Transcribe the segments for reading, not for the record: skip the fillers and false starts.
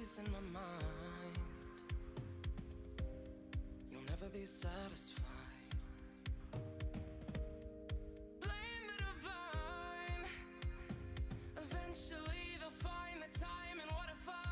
peace in my mind. You'll never be satisfied. Blame the divine. Eventually they'll find the time. And what if I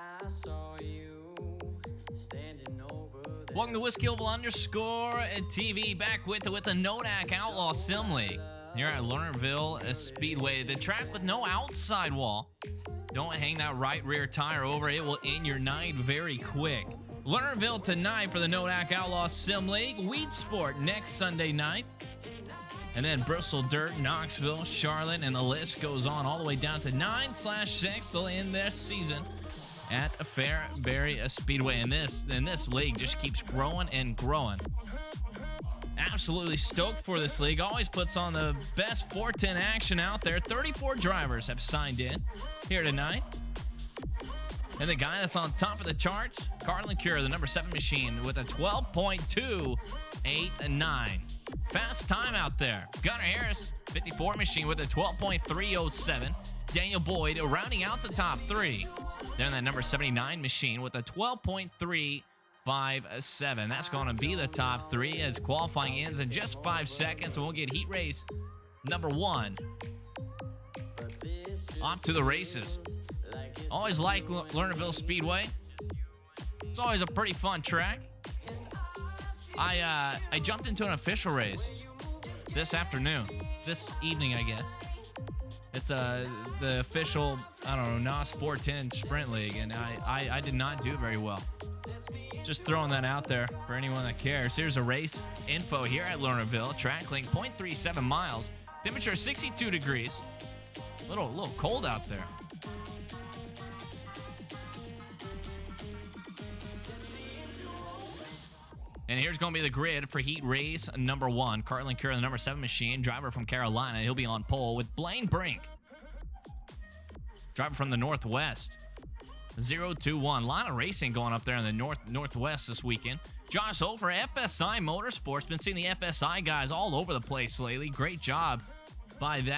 I saw you standing over there. Welcome to Whiskey Oval underscore TV, back with the NODAK Outlaw Sim League. Here at Lernerville Speedway, the track with no outside wall. Don't hang that right rear tire over, it will end your night very quick. Lernerville tonight for the NODAK Outlaw Sim League. Weed Sport next Sunday night. And then Bristol Dirt, Knoxville, Charlotte, and the list goes on all the way down to 9/6. They'll end their season at Fairbury Speedway. And this league just keeps growing and growing. Absolutely stoked for this league. Always puts on the best 410 action out there. 34 drivers have signed in here tonight. And the guy that's on top of the charts, Carlin Cure, the number 7 machine, with a 12.289. Fast time out there. Gunnar Harris, 54 machine, with a 12.307. Daniel Boyd rounding out the top 3. Then that number 79 machine with a 12.357. That's going to be the top 3 as qualifying ends in just 5 seconds. And we'll get heat race number 1 off to the races. Always like Lernerville Speedway. It's always a pretty fun track. I jumped into an official race this evening, I guess. It's the official, I don't know, NOS 410 Sprint League, and I did not do very well. Just throwing that out there for anyone that cares. Here's a race info here at Lernerville. Track length 0.37 miles. Temperature 62 degrees. A little cold out there. And here's going to be the grid for heat race number 1. Carlin Cure, the number 7 machine, driver from Carolina. He'll be on pole with Blaine Brink, driver from the Northwest. 0-2-1. A lot of racing going up there in the Northwest this weekend. Josh Hofer, FSI Motorsports. Been seeing the FSI guys all over the place lately. Great job by the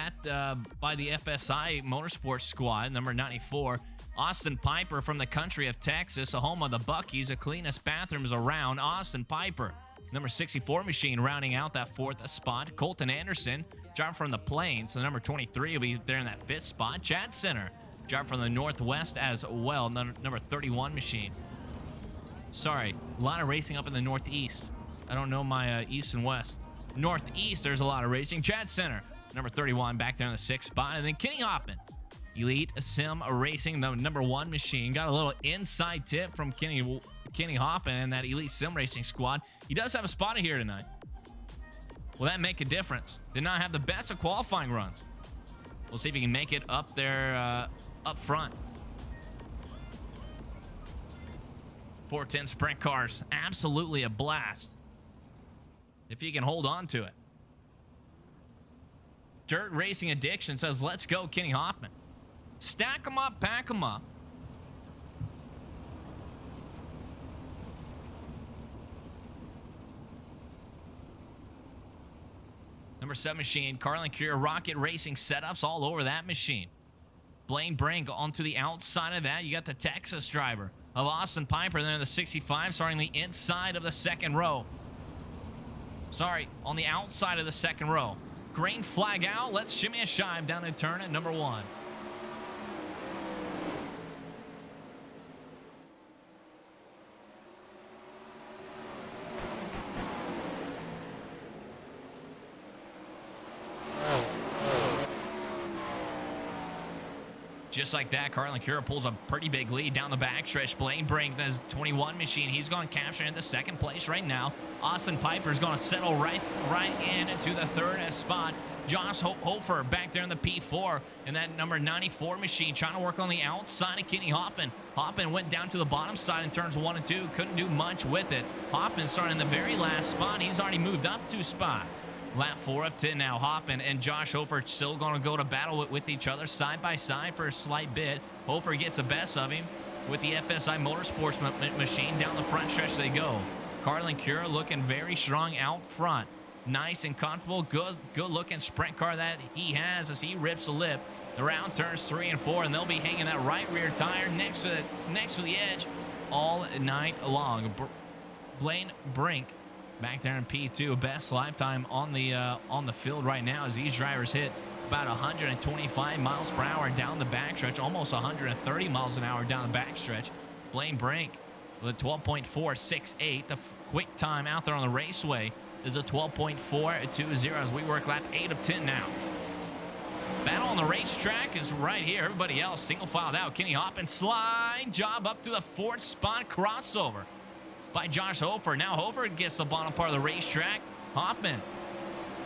FSI Motorsports squad, number 94. Austin Piper from the country of Texas, the home of the Buckies, the cleanest bathrooms around. Austin Piper, number 64 machine, rounding out that 4th spot. Colton Anderson, driver from the Plains, so the number 23 will be there in that 5th spot. Chad Center, driver from the Northwest as well, number 31 machine. Sorry, a lot of racing up in the Northeast. I don't know my East and West. Northeast, there's a lot of racing. Chad Center, number 31, back there in the 6th spot. And then Kenny Hoffman, Elite Sim Racing, the number 1 machine. Got a little inside tip from Kenny Hoffman and that Elite Sim Racing squad. He does have a spot here tonight. Will that make a difference? Did not have the best of qualifying runs. We'll see if he can make it up there, up front. 410 sprint cars, absolutely a blast. If you can hold on to it. Dirt Racing Addiction says, let's go, Kenny Hoffman. Stack them up, pack them up. Number 7 machine, Carlin Cure, Rocket Racing setups all over that machine. Blaine Brink onto the outside of that. You got the Texas driver of Austin Piper there in the 65, starting the inside of the 2nd row. Sorry, on the outside of the 2nd row. Green flag out. Let's shimmy a shive down in turn at number 1. Just like that, Carlin Cure pulls a pretty big lead down the backstretch. Blaine Brink, that's 21 machine. He's going to capture into 2nd place right now. Austin Piper's going to settle right into the 3rd spot. Josh Hofer back there in the P4, and that number 94 machine trying to work on the outside of Kenny Hoffman. Hoffman went down to the bottom side in turns 1 and 2. Couldn't do much with it. Hoffman starting in the very last spot. He's already moved up 2 spots. Lap 4 of 10 now. Hoffman and Josh Hofer still going to go to battle with each other side by side for a slight bit. Hofer gets the best of him with the FSI Motorsports machine. Down the front stretch they go. Carlin Cure looking very strong out front. Nice and comfortable. Good looking sprint car that he has as he rips a lip. Around turns 3 and 4, and they'll be hanging that right rear tire next to the edge all night long. Blaine Brink back there in P2, best lifetime on the field right now as these drivers hit about 125 miles per hour down the backstretch, almost 130 miles an hour down the backstretch. Blaine Brink with a 12.468. The quick time out there on the raceway is a 12.420 as we work lap 8 of 10 now. Battle on the racetrack is right here. Everybody else single filed out. Kenny Hoffman slide job up to the 4th spot, crossover by Josh Hofer. Now Hofer gets the bottom part of the racetrack. Hoffman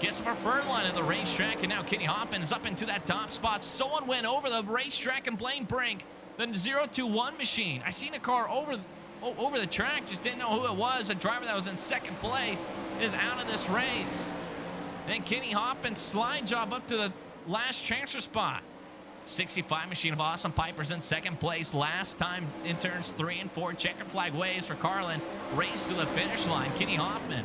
gets the preferred line of the racetrack, and now Kenny Hoffman is up into that top spot. Someone went over the racetrack and Blaine Brink, the 021 machine. I seen a car over the track, just didn't know who it was. A driver that was in 2nd place is out of this race. And Kenny Hoffman slide job up to the last transfer spot. 65 machine of Awesome Pipers in second place. Last time in turns 3 and 4. Checkered flag waves for Carlin. Race to the finish line. Kenny Hoffman,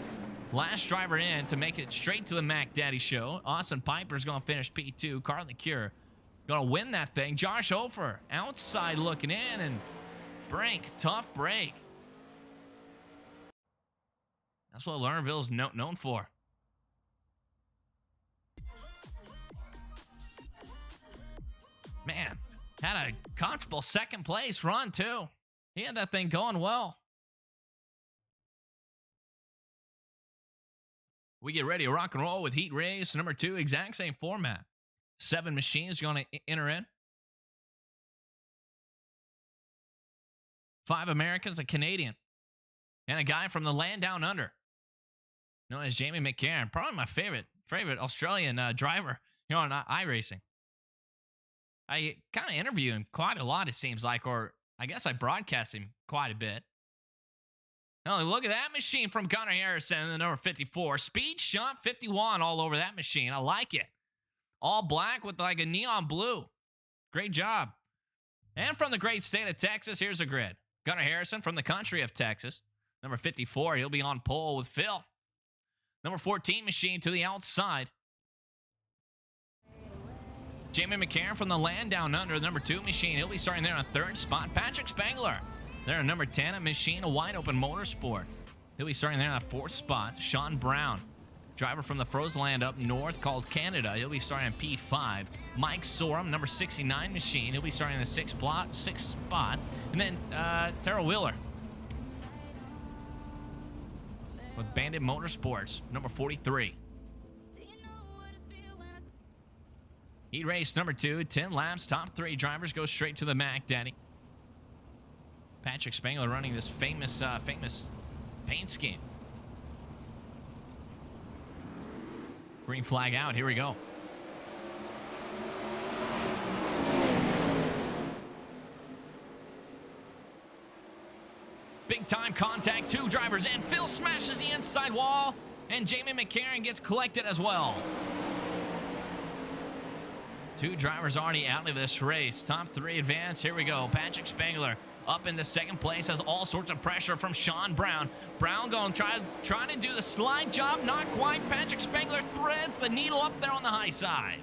last driver in to make it straight to the Mac Daddy show. Austin Piper's going to finish P2. Carlin Cure going to win that thing. Josh Hofer outside looking in, and Brink, tough break. That's what Lernerville's known for. Man, had a comfortable second place run, too. He had that thing going well. We get ready to rock and roll with Heat Race number 2. Exact same format. 7 machines going to enter in. 5 Americans, a Canadian, and a guy from the land down under, known as Jamie McCarron. Probably my favorite Australian driver here on iRacing. I kind of interview him quite a lot, it seems like, or I guess I broadcast him quite a bit. Oh, look at that machine from Connor Harrison, the number 54. Speed Shunt 51 all over that machine. I like it. All black with like a neon blue. Great job. And from the great state of Texas, here's a grid. Gunnar Harrison from the country of Texas. Number 54, he'll be on pole with Phil. Number 14 machine to the outside. Jamie McCarron from the land down under, number 2 machine. He'll be starting there on 3rd spot. Patrick Spangler there on number 10, a machine, a wide open motorsport. He'll be starting there on 4th spot. Sean Brown, driver from the frozen land up north called Canada. He'll be starting on P5. Mike Sorum, number 69 machine. He'll be starting in the 6th spot. And then Terrell Wheeler with Bandit Motorsports, number 43. Heat race number 2, 10 laps, top 3 drivers go straight to the Mac Daddy. Patrick Spangler running this famous paint scheme. Green flag out, here we go. Big time contact, 2 drivers in. Phil smashes the inside wall, and Jamie McCarron gets collected as well. 2 drivers already out of this race. Top 3 advance. Here we go. Patrick Spangler up into 2nd place. Has all sorts of pressure from Sean Brown. Brown going trying to do the slide job. Not quite. Patrick Spangler threads the needle up there on the high side.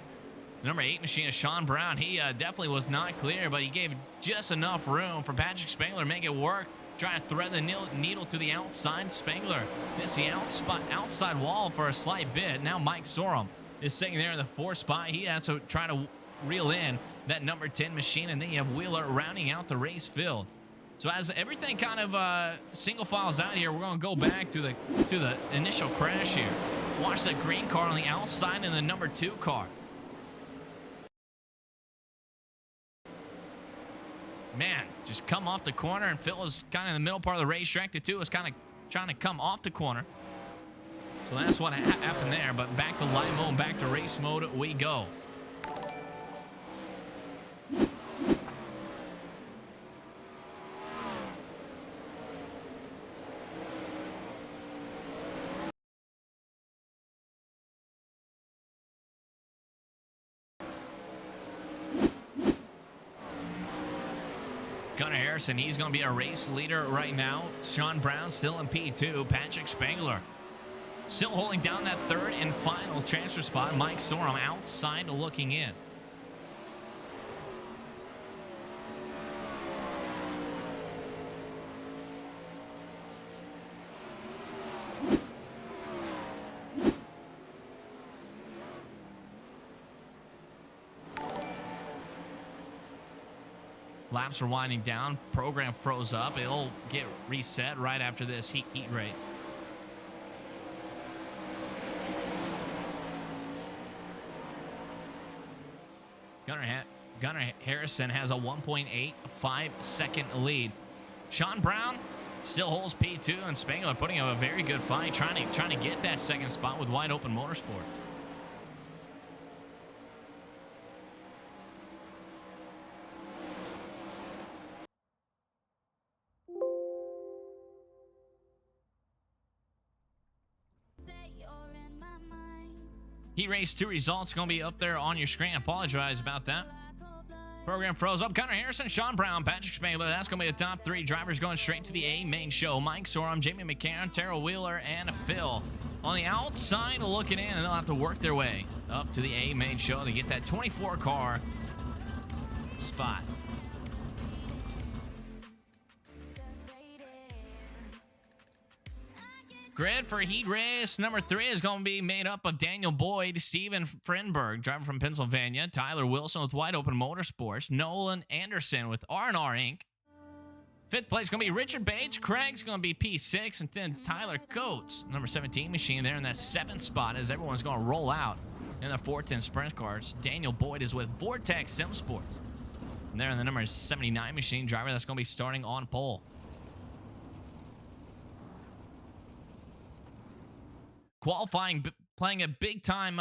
The number 8 machine is Sean Brown. He definitely was not clear, but he gave just enough room for Patrick Spangler to make it work. Trying to thread the needle to the outside. Spangler missed the outside wall for a slight bit. Now Mike Sorum is sitting there in the 4th spot. He has to try to reel in that number 10 machine, and then you have Wheeler rounding out the race field. So as everything kind of single files out here, we're going to go back to the initial crash here. Watch the green car on the outside and the number 2 car. Man, just come off the corner, and Phil was kind of in the middle part of the racetrack. The 2 was kind of trying to come off the corner. So that's what happened there, but back to live mode, back to race mode we go. Gunnar Harrison, he's going to be a race leader right now. Sean Brown still in P2. Patrick Spangler still holding down that 3rd and final transfer spot. Mike Sorum outside looking in. Laps are winding down. Program froze up. It'll get reset right after this heat race. Gunnar Harrison has a 1.85 second lead. Sean Brown still holds P2, and Spangler putting up a very good fight, trying to get that 2nd spot with wide open motorsport. Heat race 2 results going to be up there on your screen. I apologize about that. Program froze up. Connor Harrison, Sean Brown, Patrick Spangler. That's going to be the top 3 drivers going straight to the A main show. Mike Sorum, Jamie McCann, Terrell Wheeler, and Phil. On the outside looking in, and they'll have to work their way up to the A main show to get that 24-car spot. Grid for heat race number 3 is going to be made up of Daniel Boyd, Steven Frenberg, driver from Pennsylvania, Tyler Wilson with Wide Open Motorsports, Nolan Anderson with R&R Inc. 5th place is going to be Richard Bates, Craig's going to be P6, and then Tyler Coates, number 17 machine there in that 7th spot as everyone's going to roll out in the 410 sprint cars. Daniel Boyd is with Vortex Sim Sports. And there in the number 79 machine driver that's going to be starting on pole. Qualifying, playing a big time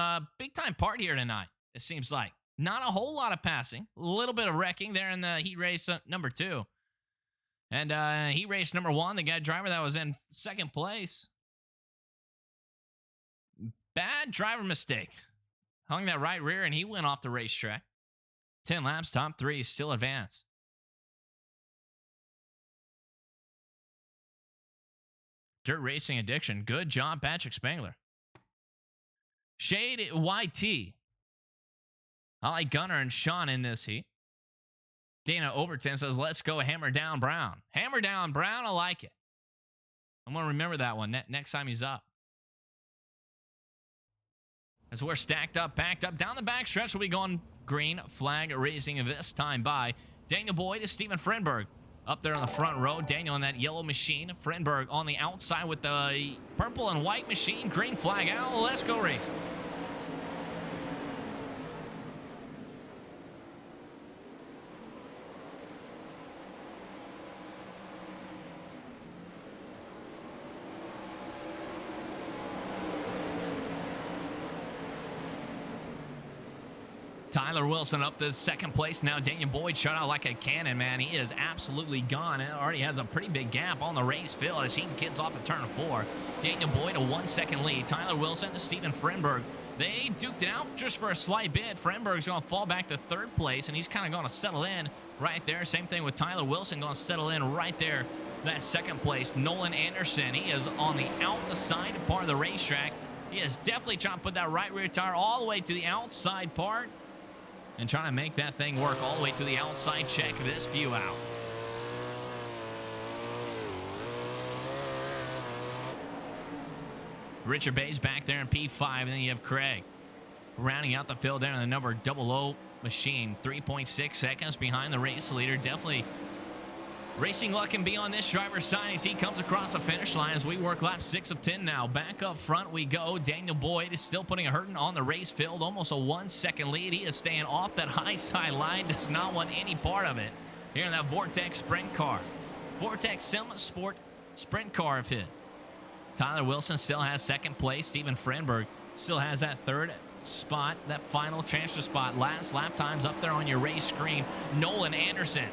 part here tonight, it seems like. Not a whole lot of passing. A little bit of wrecking there in the heat race number 2. And heat race number 1, the guy driver that was in 2nd place. Bad driver mistake. Hung that right rear and he went off the racetrack. 10 laps, top 3, still advance. Dirt Racing Addiction. Good job, Patrick Spangler. Shade YT. I like Gunnar and Sean in this heat. Dana Overton says, let's go hammer down Brown. Hammer down Brown, I like it. I'm going to remember that one next time he's up. As we're stacked up, packed up. Down the back stretch, we'll be going green flag racing this time by Daniel Boyd to Steven Frenberg. Up there on the front row, Daniel in that yellow machine. Frenberg on the outside with the purple and white machine. Green flag out. Let's go racing. Tyler Wilson up to 2nd place. Now Daniel Boyd shot out like a cannon, man. He is absolutely gone. It already has a pretty big gap on the race field as he gets off the turn 4. Daniel Boyd a 1-second lead. Tyler Wilson to Steven Frenberg. They duked it out just for a slight bit. Frenberg's going to fall back to 3rd place, and he's kind of going to settle in right there. Same thing with Tyler Wilson going to settle in right there. That 2nd place, Nolan Anderson. He is on the outside part of the racetrack. He is definitely trying to put that right rear tire all the way to the outside part. And trying to make that thing work all the way to the outside. Check this view out. Richard Bates back there in P5. And then you have Craig rounding out the field there in the number 00 machine. 3.6 seconds behind the race leader. Definitely racing luck can be on this driver's side as he comes across the finish line as we work lap 6 of 10 now. Back up front we go. Daniel Boyd is still putting a hurting on the race field. Almost a 1-second lead. He is staying off that high side line. Does not want any part of it here in that Vortex sprint car. Vortex Sim Sport sprint car of his. Tyler Wilson still has 2nd place. Steven Frenberg still has that 3rd spot, that final transfer spot. Last lap times up there on your race screen. Nolan Anderson,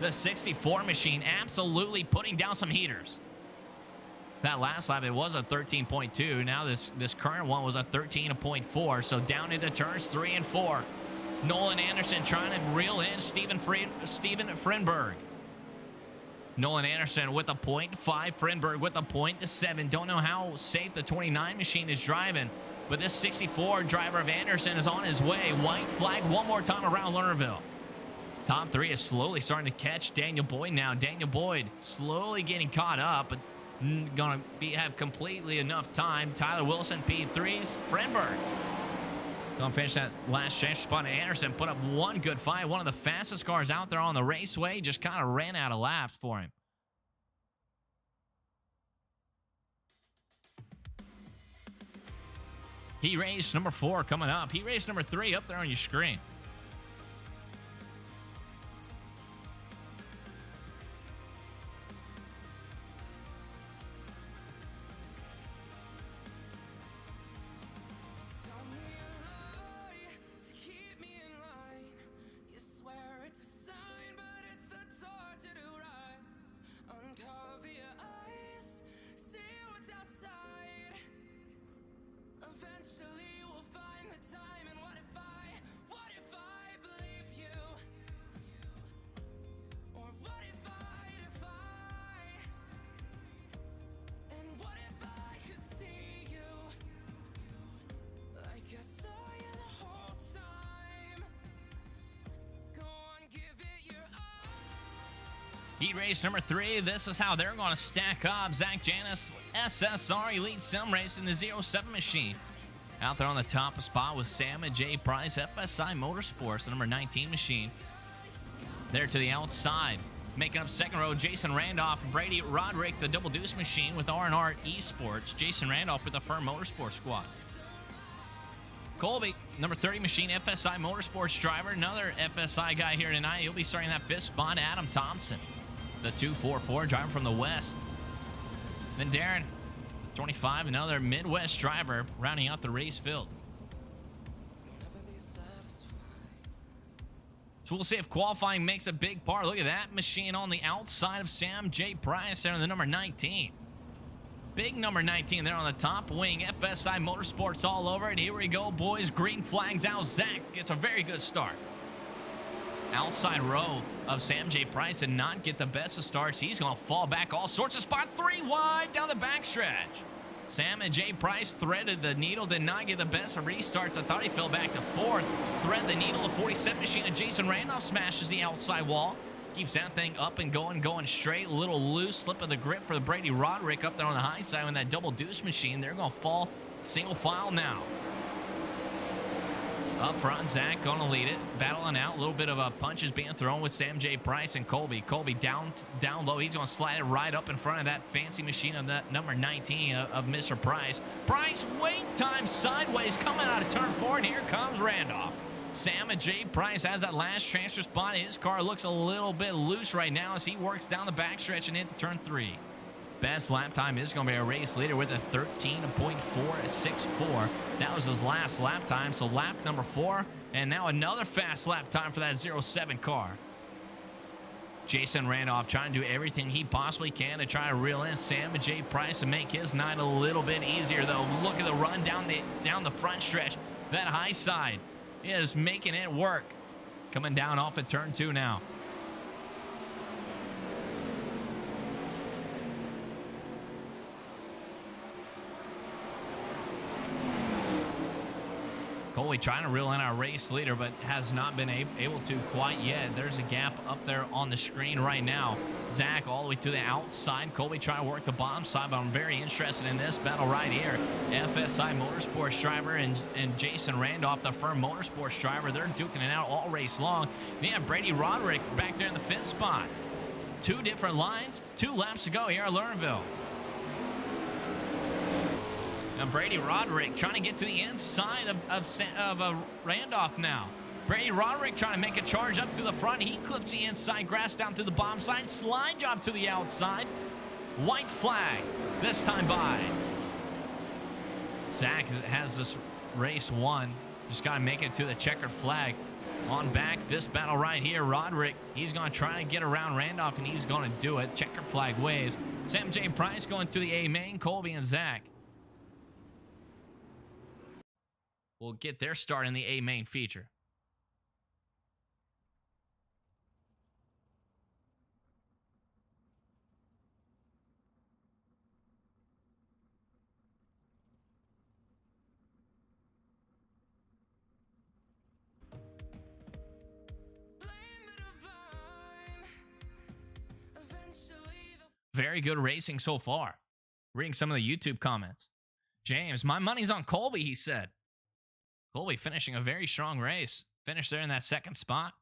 the 64 machine, absolutely putting down some heaters. That last lap, it was a 13.2. Now this current one was a 13.4. So down into turns 3 and 4. Nolan Anderson trying to reel in Steven Frenberg. Nolan Anderson with a 0.5. Frenberg with a 0.7. Don't know how safe the 29 machine is driving. But this 64 driver of Anderson is on his way. White flag one more time around Lernerville. Top 3 is slowly starting to catch Daniel Boyd now. Daniel Boyd slowly getting caught up, but going to have completely enough time. Tyler Wilson, P3s. Frenberg going to finish that last chance spot. Anderson put up one good fight. One of the fastest cars out there on the raceway. Just kind of ran out of laps for him. Heat race number 4 coming up. Heat race number 3 up there on your screen. Heat race number 3. This is how they're going to stack up. Zach Janis, SSR Elite Sim Race in the 07 machine. Out there on the top spot with Sam and Jay Price, FSI Motorsports, the number 19 machine. There to the outside. Making up second row, Jason Randolph, Brady Roderick, the Double Deuce machine with R&R Esports. Jason Randolph with the Firm Motorsports squad. Colby, number 30 machine, FSI Motorsports driver. Another FSI guy here tonight. He'll be starting that 5th spot, Adam Thompson, the 244 driver from the West. Then Darren, 25, another Midwest driver, rounding out the race field. So we'll see if qualifying makes a big part. Look at that machine on the outside of Sam J. Price there in the number 19. Big number 19 there on the top wing. FSI Motorsports all over it. Here we go, boys. Green flags out. Zach gets a very good start. Outside row of Sam J. Price did not get the best of starts. He's going to fall back all sorts of spot. 3 wide down the backstretch. Sam and Jay Price threaded the needle, did not get the best of restarts. I thought he fell back to 4th. Thread the needle, the 47 machine of Jason Randolph smashes the outside wall. Keeps that thing up and going straight. A little loose, slip of the grip for the Brady Roderick up there on the high side with that Double Deuce machine. They're going to fall single file now. Up front, Zach going to lead it. Battling out. A little bit of a punches being thrown with Sam J. Price and Colby. Colby down low. He's going to slide it right up in front of that fancy machine of that number 19 of Mr. Price. Price, wait time sideways, coming out of turn 4, and here comes Randolph. Sam and J. Price has that last transfer spot. His car looks a little bit loose right now as he works down the backstretch and into turn 3. Best lap time is going to be a race leader with a 13.464. That was his last lap time, so lap number 4. And now another fast lap time for that 07 car. Jason Randolph trying to do everything he possibly can to try to reel in Sam and J. Price and make his night a little bit easier, though. Look at the run down the front stretch. That high side is making it work. Coming down off of turn 2 now. Coley trying to reel in our race leader, but has not been able to quite yet. There's a gap up there on the screen right now. Zach all the way to the outside. Colby trying to work the bottom side, but I'm very interested in this battle right here. FSI Motorsports driver and Jason Randolph, the Firm Motorsports driver. They're duking it out all race long. They have Brady Roderick back there in the 5th spot. 2 different lines, 2 laps to go here at Lernerville. Now Brady Roderick trying to get to the inside of Randolph now. Brady Roderick trying to make a charge up to the front. He clips the inside grass down to the bottom side. Slide job to the outside. White flag this time by. Zach has this race won. Just got to make it to the checkered flag. On back, this battle right here. Roderick, he's going to try to get around Randolph, and he's going to do it. Checkered flag waves. Sam J. Price going to the A main. Colby and Zach will get their start in the A main feature. Very good racing so far. Reading some of the YouTube comments. James, my money's on Colby, he said. Colby finishing a very strong race. Finished there in that 2nd spot.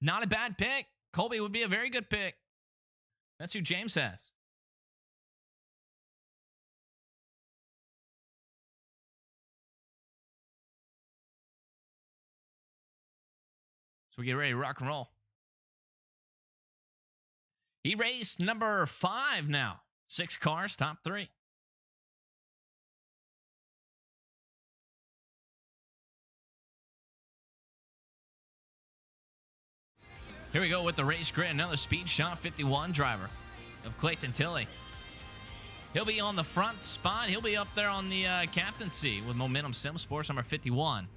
Not a bad pick. Colby would be a very good pick. That's who James says. So we get ready to rock and roll. He raced number 5 now. 6 cars, top 3. Here we go with the race grid. Another Speed Shop 51 driver of Clayton Tilley. He'll be on the front spot. He'll be up there on the captaincy with Momentum Sim Sports number 51.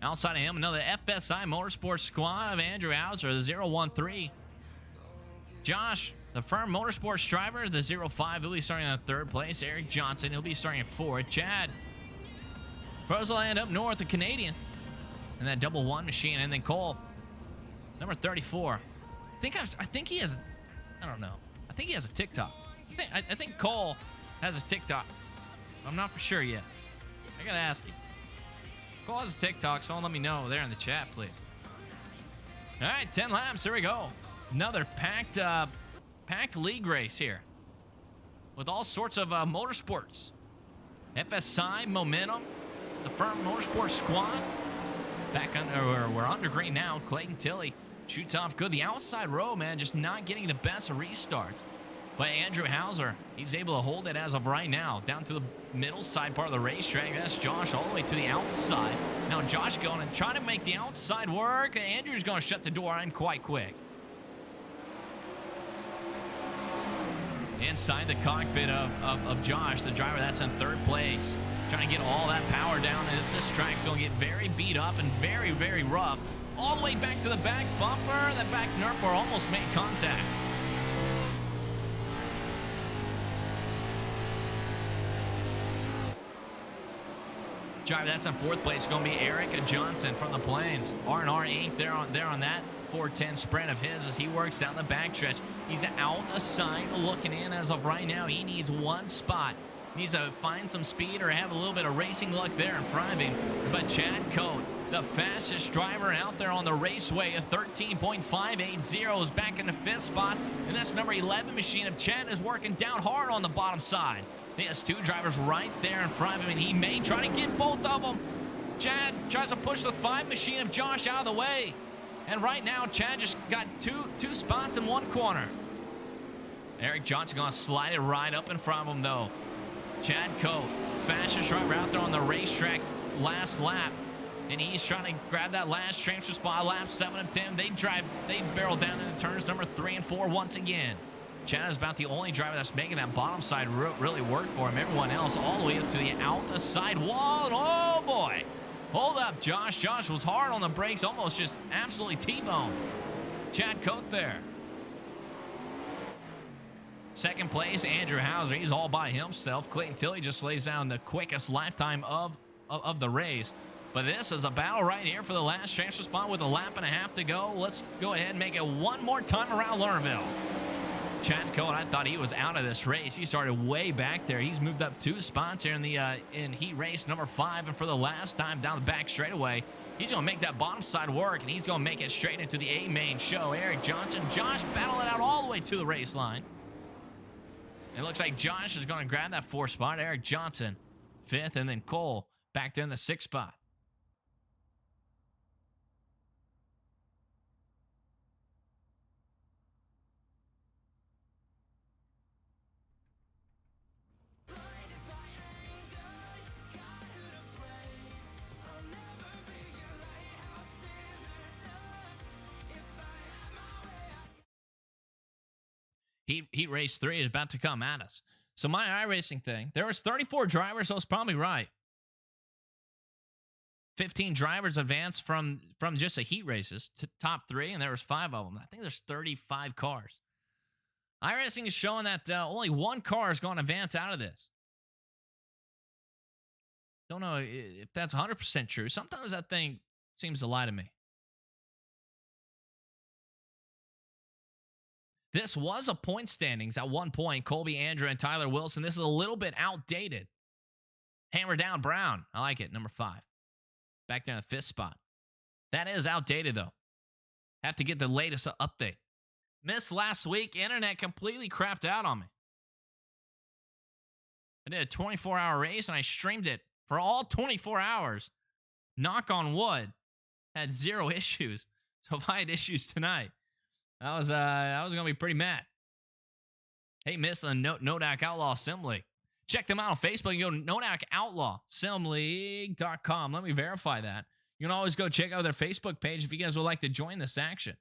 Outside of him, another FSI Motorsports squad of Andrew Hauser, the 013. Josh, the Firm Motorsports driver, the 05. He'll be starting in 3rd place. Eric Johnson, he'll be starting in 4th. Chad Roseland up north, the Canadian. And that 1-1 machine. And then Cole, number 34. I think he has, I don't know. I think he has a TikTok. I think Cole has a TikTok. I'm not for sure yet. I gotta ask him. Cole has a TikTok, so let me know there in the chat, please. All right, 10 laps. Here we go. Another packed league race here with all sorts of motorsports. FSI, Momentum, the Firm Motorsports Squad. We're under green now. Clayton Tilley shoots off good. The outside row, man, just not getting the best restarts. But Andrew Hauser, he's able to hold it as of right now. Down to the middle side part of the racetrack. That's Josh all the way to the outside. Now Josh going and trying to make the outside work. Andrew's going to shut the door in quite quick. Inside the cockpit of Josh, the driver that's in third place. Trying to get all that power down. And this track's going to get very beat up and very, very rough. All the way back to the back bumper. That back Nerper almost made contact. Driver that's in fourth place is going to be Eric Johnson from the Plains. R&R Inc. there on that 410 sprint of his as he works down the backstretch. He's out of sight looking in as of right now. He needs one spot. Needs to find some speed or have a little bit of racing luck there in front of him. But Chad Coate, the fastest driver out there on the raceway, a 13.580 is back in the fifth spot. And that's number 11 machine of Chad is working down hard on the bottom side. He has two drivers right there in front of him, and he may try to get both of them. Chad tries to push the 5 machine of Josh out of the way. And right now, Chad just got two spots in one corner. Eric Johnson going to slide it right up in front of him, though. Chad Coate, fastest driver out there on the racetrack last lap. And he's trying to grab that last transfer spot, lap 7 of 10. They barrel down into turns number 3 and 4 once again. Chad is about the only driver that's making that bottom side really work for him. Everyone else all the way up to the outside wall. And oh, boy. Hold up, Josh. Josh was hard on the brakes, almost just absolutely T-boned Chad Coate there. Second place, Andrew Hauser. He's all by himself. Clayton Tilley just lays down the quickest lifetime of the race. But this is a battle right here for the last transfer spot with a lap and a half to go. Let's go ahead and make it one more time around Lernerville. Chad Coate, I thought he was out of this race. He started way back there. He's moved up 2 spots here in the in heat race number 5. And for the last time down the back straightaway, he's going to make that bottom side work, and he's going to make it straight into the A main show. Eric Johnson, Josh battling out all the way to the race line. It looks like Josh is going to grab that 4th spot. Eric Johnson, 5th, and then Cole back there in the 6th spot. Heat race 3 is about to come at us. So my iRacing thing, there was 34 drivers, so it's probably right. 15 drivers advanced from just the heat races to top 3, and there was 5 of them. I think there's 35 cars. iRacing is showing that only 1 car is going to advance out of this. Don't know if that's 100% true. Sometimes that thing seems to lie to me. This was a point standings at one point. Colby, Andrew, and Tyler Wilson. This is a little bit outdated. Hammer down Brown. I like it. Number 5. Back there in the 5th spot. That is outdated, though. Have to get the latest update. Missed last week. Internet completely crapped out on me. I did a 24-hour race, and I streamed it for all 24 hours. Knock on wood. Had 0 issues. So if I had issues tonight, I was going to be pretty mad. Hey, miss the NODAK Outlaw Sim League. Check them out on Facebook. You go to NODAK Outlaw SimLeague.com. Let me verify that. You can always go check out their Facebook page if you guys would like to join this action.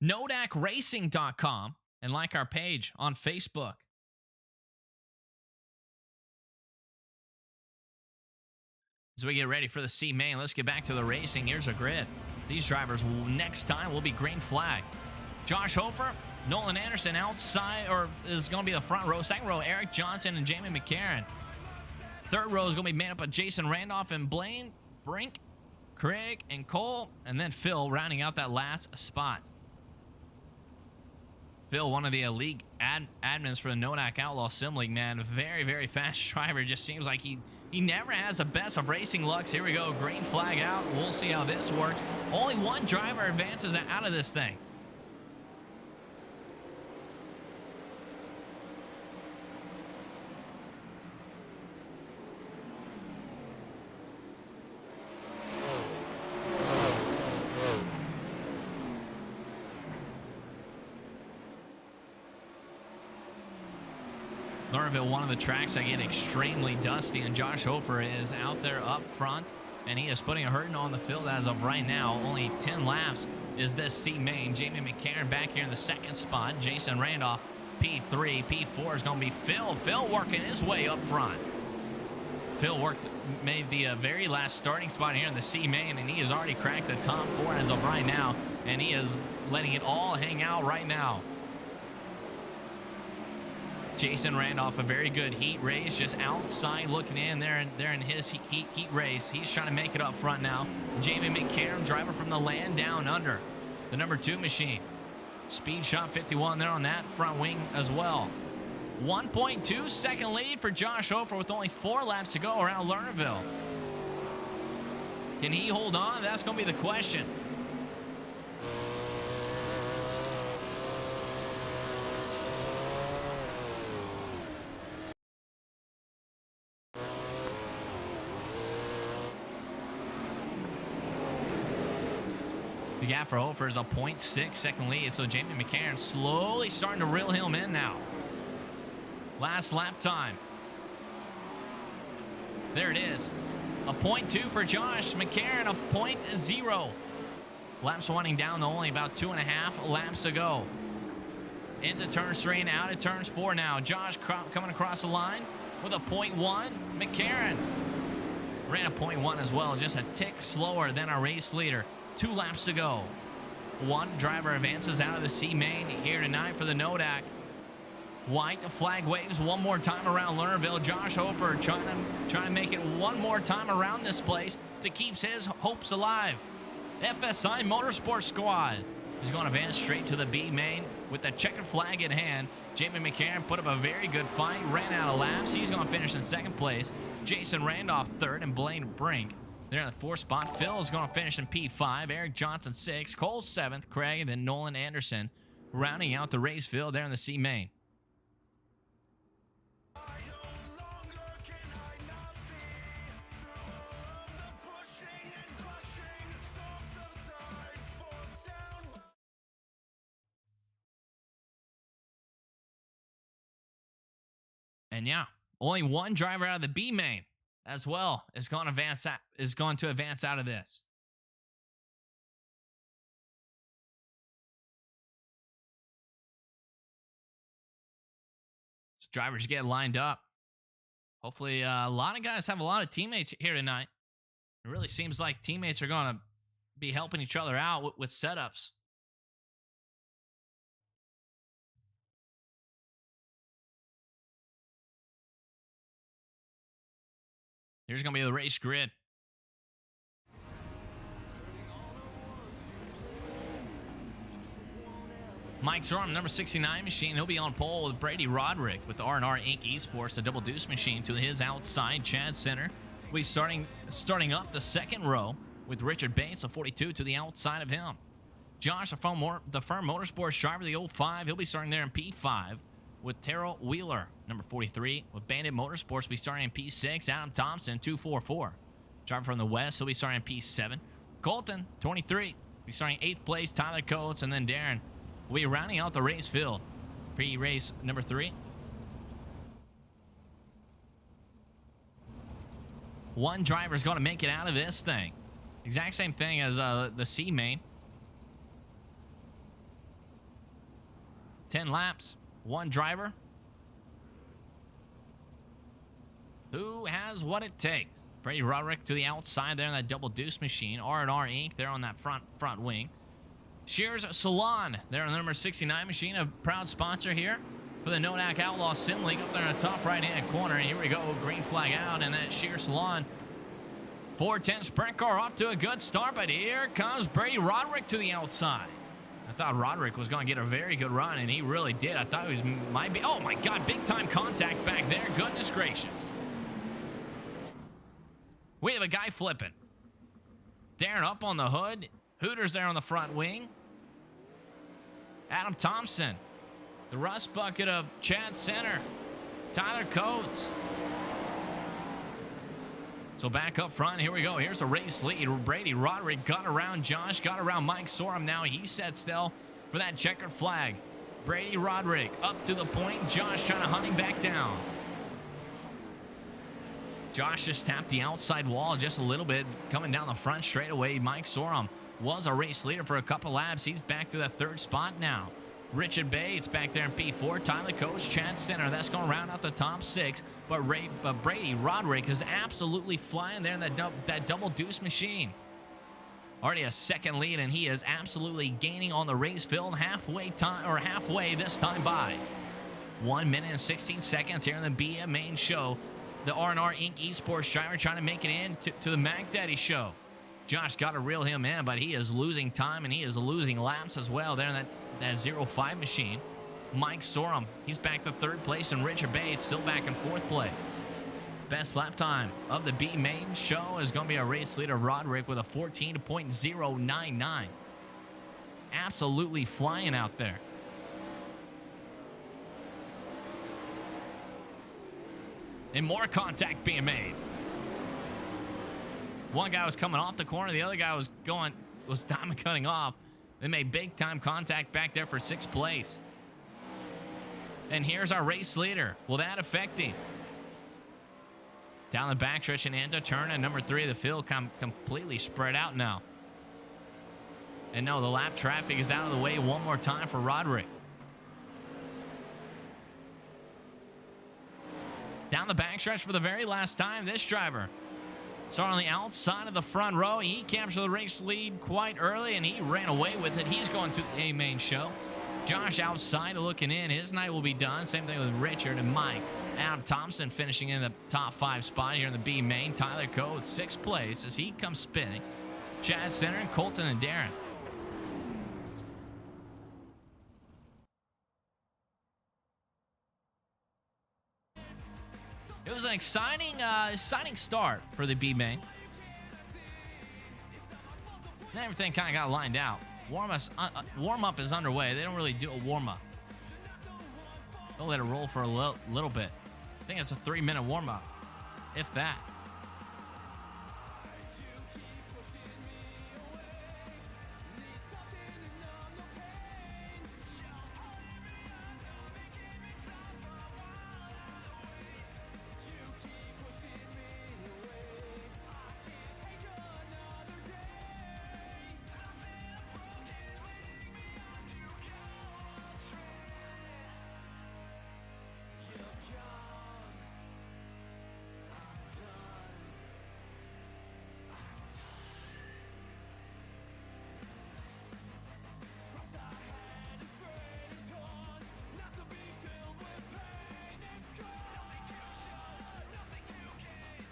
NODAKRacing.com. And like our page on Facebook. As we get ready for the C main, let's get back to the racing. Here's a grid. These drivers next time will be green flag. Josh Hofer, Nolan Anderson outside, or is going to be the front row. Second row, Eric Johnson and Jamie McCarron. Third row is going to be made up of Jason Randolph and Blaine, Brink, Craig, and Cole, and then Phil rounding out that last spot. Phil, one of the league admins for the NODAK Outlaw Sim League, man. Very, very fast driver. Just seems like he never has the best of racing lucks. Here we go. Green flag out. We'll see how this works. Only one driver advances out of this thing. Lernerville, one of the tracks that get extremely dusty, and Josh Hofer is out there up front, and he is putting a hurting on the field as of right now. Only 10 laps is this C main. Jamie McCarron back here in the second spot. Jason Randolph, P3. P4 is going to be Phil. Phil working his way up front. Phil made the very last starting spot here in the C main, and he has already cracked the top 4 as of right now, and he is letting it all hang out right now. Jason Randolph, a very good heat race, just outside looking in there in his heat race. He's trying to make it up front now. Jamie McCarron, driver from the land down under, the number 2 machine. Speed Shop 51 there on that front wing as well. 1.2 second lead for Josh Hofer with only 4 laps to go around Lernerville. Can he hold on? That's going to be the question. The gap for Hofer is a 0.6 second lead, so Jamie McCarron slowly starting to reel him in now. Last lap time. There it is. A 0.2 for Josh McCarron, a 0.0. Laps winding down to only about 2.5 laps to go. Into turn 3 and out at turns 4 now. Josh coming across the line with a 0.1. McCarron ran a 0.1 as well, just a tick slower than our race leader. 2 laps to go. One driver advances out of the C main here tonight for the NODAK. White flag waves one more time around Lernerville. Josh Hofer trying to make it one more time around this place to keep his hopes alive. FSI Motorsports Squad is going to advance straight to the B main with the checkered flag in hand. Jamie McCarron put up a very good fight, ran out of laps. He's going to finish in second place. Jason Randolph third, and Blaine Brink there in the 4th spot. Phil is going to finish in P5. Eric Johnson 6th. Cole 7th. Craig, and then Nolan Anderson rounding out the race field there in the C main. And yeah, only one driver out of the B main as well is going to advance out of this. So drivers get lined up. Hopefully, a lot of guys have a lot of teammates here tonight. It really seems like teammates are going to be helping each other out with setups. Here's going to be the race grid. Mike Zorm, number 69 machine. He'll be on pole with Brady Roderick with the R&R Inc. Esports, the double deuce machine to his outside. Chad Center will be starting up the second row with Richard Bates, a 42, to the outside of him. Josh, the Firm Motorsports driver, the 05. He'll be starting there in P5 with Terrell Wheeler, number 43. With Bandit Motorsports, will be starting in P6. Adam Thompson, 244. Driver from the West, he'll be starting in P7. Colton, 23. Will be starting 8th place. Tyler Coates, and then Darren will be rounding out the race field. Pre-race number 3. One driver's going to make it out of this thing. Exact same thing as the C main. 10 laps. One driver who has what it takes. Brady Roderick to the outside there in that double deuce machine. R&R Inc. there on that front wing. Shears Salon, they're on the number 69 machine, a proud sponsor here for the NODAK Outlaw Sim League up there in the top right-hand corner. And here we go, green flag out, and that Shears Salon 410 sprint car off to a good start, but here comes Brady Roderick to the outside. I thought Roderick was going to get a very good run, and he really did. I thought he might be. Oh my God, big time contact back there. Goodness gracious. We have a guy flipping. Darren up on the hood. Hooters there on the front wing. Adam Thompson. The rust bucket of Chad Center. Tyler Coates. So back up front, here we go. Here's a race lead. Brady Roderick got around Josh, got around Mike Sorum. Now he's set still for that checkered flag. Brady Roderick up to the point. Josh trying to hunt him back down. Josh just tapped the outside wall just a little bit, coming down the front straightaway. Mike Sorum was a race leader for a couple laps. He's back to the third spot now. Richard Bates back there in P4. Tyler Coates, Chad Center. That's going to round out the top six. But Brady Roderick is absolutely flying there in that double deuce machine. Already a second lead, and he is absolutely gaining on the race field halfway this time by. 1 minute and 16 seconds here in the BM main show. The R&R Inc. Esports driver trying to make it in to the Mac Daddy show. Josh got to reel him in, but he is losing time, and he is losing laps as well there in that 05 machine. Mike Sorum, he's back to third place, and Richard Bates still back in fourth place. Best lap time of the B main show is going to be a race leader, Roderick, with a 14.099. Absolutely flying out there. And more contact being made. One guy was coming off the corner. The other guy was diamond cutting off. They made big time contact back there for sixth place. And here's our race leader. Will that affect him? Down the backstretch and into turn at number 3 of the field, completely spread out now. And no, the lap traffic is out of the way one more time for Roderick. Down the backstretch for the very last time, this driver. Started on the outside of the front row. He captured the race lead quite early, and he ran away with it. He's going to the A main show. Josh outside looking in. His night will be done. Same thing with Richard and Mike. Adam Thompson finishing in the top 5 spot here in the B main. Tyler Coates, 6th place as he comes spinning. Chad Center and Colton and Darren. It was an exciting start for the B main. And everything kind of got lined out. Warm-up is underway. They don't really do a warm-up. They'll let it roll for a little bit. I think it's a 3-minute warm-up, if that.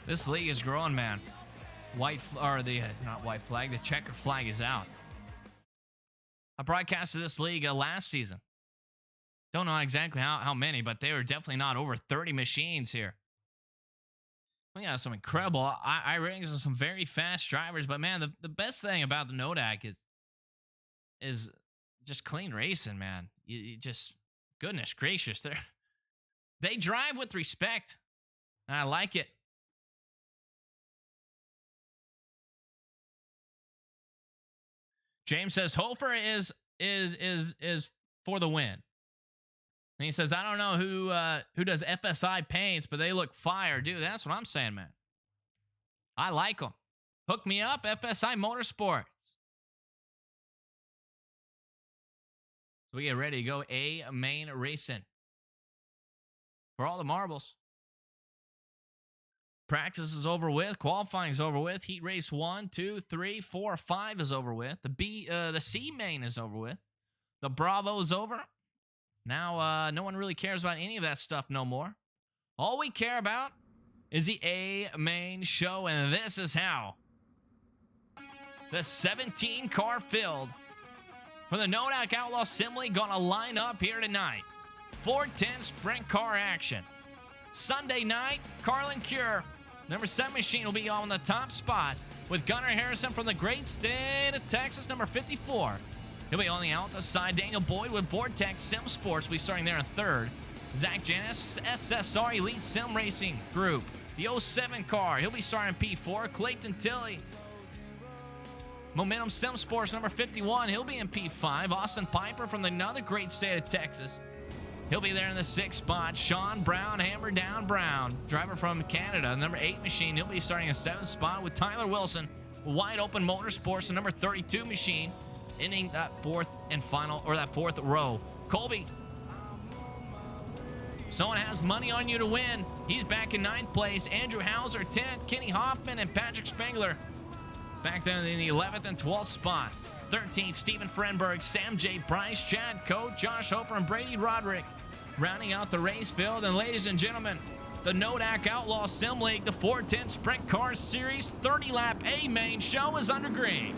This league is growing, man. Not white flag, the checkered flag is out. I broadcasted this league last season. Don't know exactly how many, but they were definitely not over 30 machines here. We got some incredible iRacing and some very fast drivers, but man, the best thing about the NODAK is just clean racing, man. You just, goodness gracious, they drive with respect, and I like it. James says Hofer is for the win. And he says, I don't know who does FSI paints, but they look fire. Dude, that's what I'm saying, man. I like them. Hook me up, FSI Motorsports. So we get ready to go A main racing. For all the marbles. Practice is over with. Qualifying is over with. Heat race 1, 2, 3, 4, 5 is over with. The C main is over with. The Bravo is over. Now, no one really cares about any of that stuff no more. All we care about is the A main show, and this is how the 17-car field for the NODAK Outlaw Sim League gonna line up here tonight. 410 sprint car action. Sunday night, Carlin Cure, number 7 machine, will be on the top spot with Gunnar Harrison from the great state of Texas, number 54. He'll be on the Alta side. Daniel Boyd with Vortex Sim Sports will be starting there in 3rd. Zach Janis, SSR Elite Sim Racing Group, the 07 car, he'll be starting P4. Clayton Tilley, Momentum Sim Sports, number 51, he'll be in P5. Austin Piper from another great state of Texas, he'll be there in the 6th spot. Sean Brown, Hammer Down Brown, driver from Canada, number 8 machine, he'll be starting in 7th spot with Tyler Wilson, Wide Open Motorsports, the number 32 machine, ending that 4th and final, or that 4th row. Colby, someone has money on you to win. He's back in 9th place. Andrew Hauser, 10th. Kenny Hoffman and Patrick Spengler back there in the 11th and 12th spot. 13th, Stephen Frenberg, Sam J. Price, Chad Coate, Josh Hofer, and Brady Roderick rounding out the race field. And ladies and gentlemen, the NODAK Outlaw Sim League, the 410 Sprint Car Series 30-lap A main show is under green.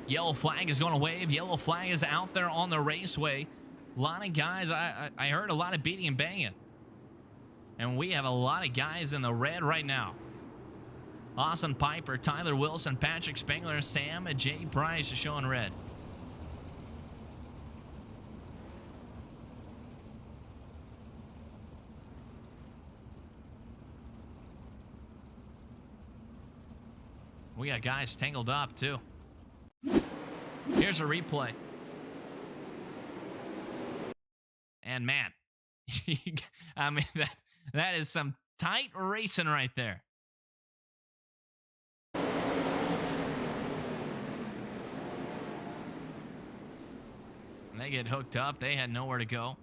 Yellow flag is going to wave. Yellow flag is out there on the raceway. A lot of guys, I heard a lot of beating and banging. And we have a lot of guys in the red right now. Austin Piper, Tyler Wilson, Patrick Spengler, Sam and Jay Price are showing red. We got guys tangled up too. Here's a replay. And man, I mean, that is some tight racing right there. And they get hooked up. They had nowhere to go.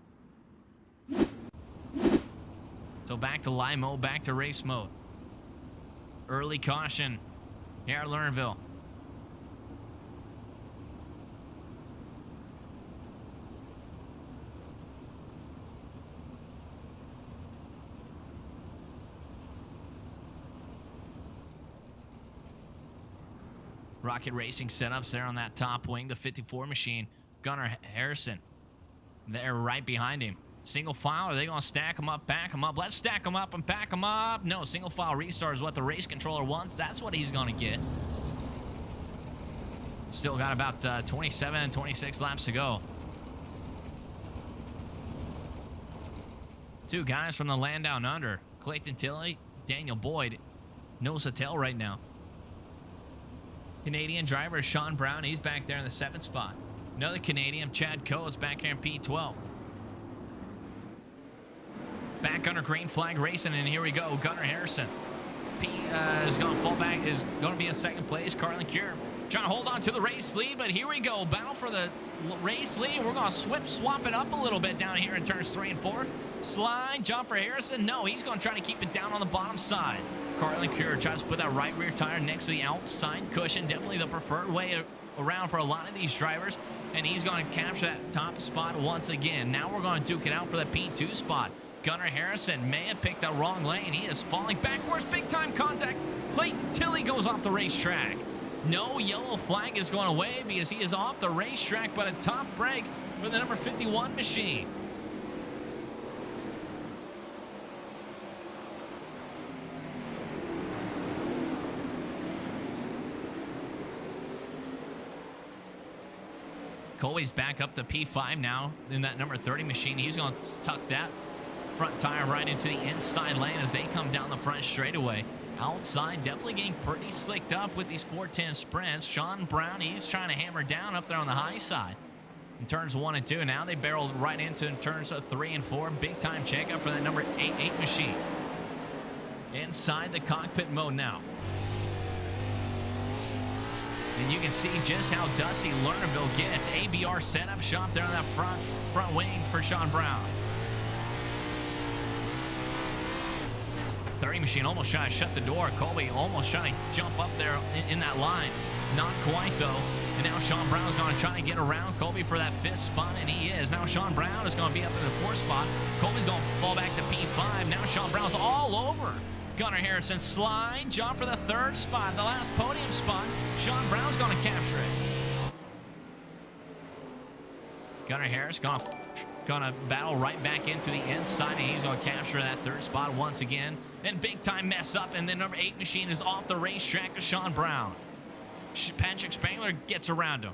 So back to live mode, back to race mode. Early caution here at Lernerville. Rocket Racing setups there on that top wing, the 54 machine. Gunnar Harrison there right behind him. Single file, are they going to stack them up, back them up? Let's stack them up and pack them up. No, single file restart is what the race controller wants. That's what he's going to get. Still got about 27, 26 laps to go. Two guys from the land down under. Clayton Tilley, Daniel Boyd. Nose to tail right now. Canadian driver Sean Brown, he's back there in the 7th spot. Another Canadian, Chad Coates, back here in P12. Back under green flag racing, and here we go. Gunnar Harrison. Is going to fall back, is going to be in 2nd place. Carlin Cure trying to hold on to the race lead, but here we go. Battle for the race lead. We're going to swap it up a little bit down here in turns 3 and 4. Slide jump for Harrison. No, he's going to try to keep it down on the bottom side. Carlin Cure tries to put that right rear tire next to the outside cushion. Definitely the preferred way around for a lot of these drivers. And he's going to capture that top spot once again. Now we're going to duke it out for the P2 spot. Gunnar Harrison may have picked the wrong lane. He is falling backwards. Big time contact. Clayton Tilley goes off the racetrack. No yellow flag is going away because he is off the racetrack, but a tough break for the number 51 machine. Coley's back up to P5 now in that number 30 machine. He's going to tuck that front tire right into the inside lane as they come down the front straightaway. Outside, definitely getting pretty slicked up with these 410 sprints. Sean Brown, he's trying to hammer down up there on the high side. in turns 1 and 2. Now they barreled right into turns 3 and 4. Big time checkup for that number 8 machine. Inside the cockpit mode now. And you can see just how dusty Lernerville gets. ABR setup shop there on that front wing for Sean Brown. 30 machine almost trying to shut the door. Colby almost trying to jump up there in that line. Not quite, though. And now Sean Brown's going to try to get around Colby for that 5th spot, and he is. Now Sean Brown is going to be up in the 4th spot. Colby's going to fall back to P5. Now Sean Brown's all over Gunnar Harrison. Slide jump for the 3rd spot, the last podium spot. Sean Brown's going to capture it. Gunnar Harris going to battle right back into the inside, and he's going to capture that 3rd spot once again. Then big time mess up, and then number 8 machine is off the racetrack to Sean Brown. Patrick Spangler gets around him.